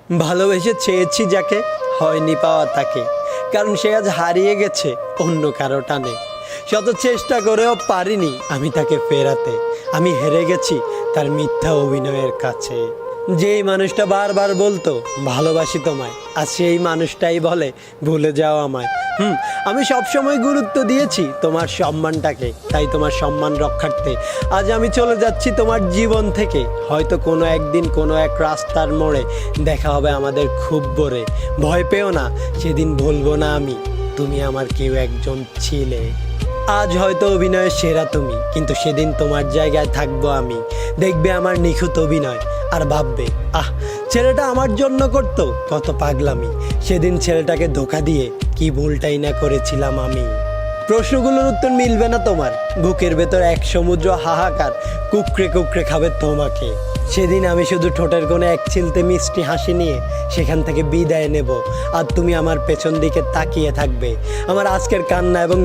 ভালোবেসে চেয়েছি যাকে, হয়নি পাওয়া তাকে, কারণ সে আজ হারিয়ে গেছে অন্য কারো টানে। শত চেষ্টা করেও পারিনি আমি তাকে ফেরাতে, আমি হেরে গেছি তার মিথ্যা অভিনয়ের কাছে। যেই মানুষটা বারবার বলতো ভালোবাসি তোমায়, আর সেই মানুষটাই বলে ভুলে যাও আমায়। আমি সবসময় গুরুত্ব দিয়েছি তোমার সম্মানটাকে, তাই তোমার সম্মান রক্ষার্থে আজ আমি চলে যাচ্ছি তোমার জীবন থেকে। হয়তো কোনো একদিন কোনো এক রাস্তার মোড়ে দেখা হবে আমাদের খুব ভোরে। ভয় পেও না, সেদিন ভুলবো না আমি, তুমি আমার কেউ একজন ছিলে। আজ হয়তো অভিনয়ের সেরা তুমি, কিন্তু সেদিন তোমার জায়গায় থাকবো আমি। দেখবে আমার নিখুঁত অভিনয় আর ভাববে, আহ, ছেলেটা আমার জন্য করতো কত পাগলামি। সেদিন ছেলেটাকে ধোকা দিয়ে কি ভুলটাই না করেছিলাম আমি। প্রশ্নগুলোর উত্তর মিলবে না তোমার, বুকের ভেতর এক সমুদ্র হাহাকার কুকড়ে কুকড়ে খাবে তোমাকে। সেদিন আমি শুধু ঠোঁটের কোণে এক ছিলতে মিষ্টি হাসি নিয়ে সেখান থেকে বিদায় নেব, আর তুমি আমার পেছন দিকে তাকিয়ে থাকবে। আমার আজকের কান্না এবং